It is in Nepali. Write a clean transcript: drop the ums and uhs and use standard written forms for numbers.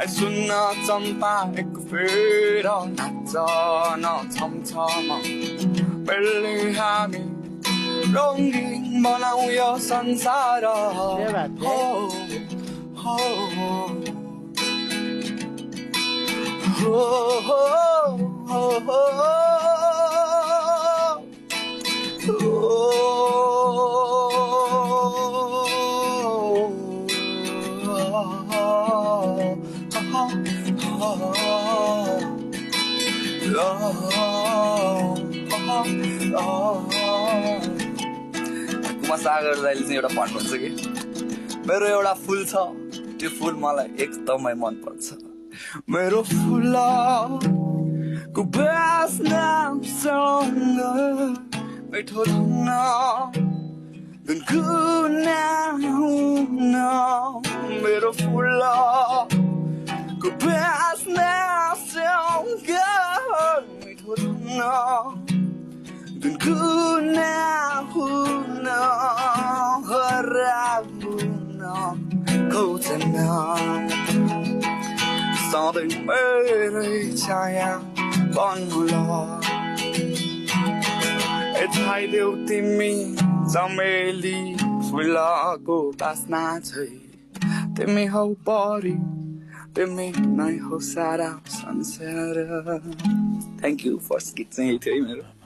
सुन्न चम्पा एक फेर नाचन छमछम बेलले हामी रङ्गीन बनाऊ यो संसार हो हो कुमार सागर दाइले चाहिँ एउटा भन्नुहुन्छ कि मेरो एउटा फुल छ त्यो फुल मलाई एकदमै मन पर्छ मेरो फुलको बास्नासँग मिठो धुन गुनगुनाउन मेरो फुलको बास्नासँग मिठो धुन गुनगुनाउन हराउन खोज्न सधैँ मेरै छाया बन्नुला छाइदेऊ तिमी चमेली फुलको बास्ना छै तिमी हौ परी तिमी नै हो सारा संसार थ्याङ्क यू फर्स्ट गीत चाहिँ यही थियो है मेरो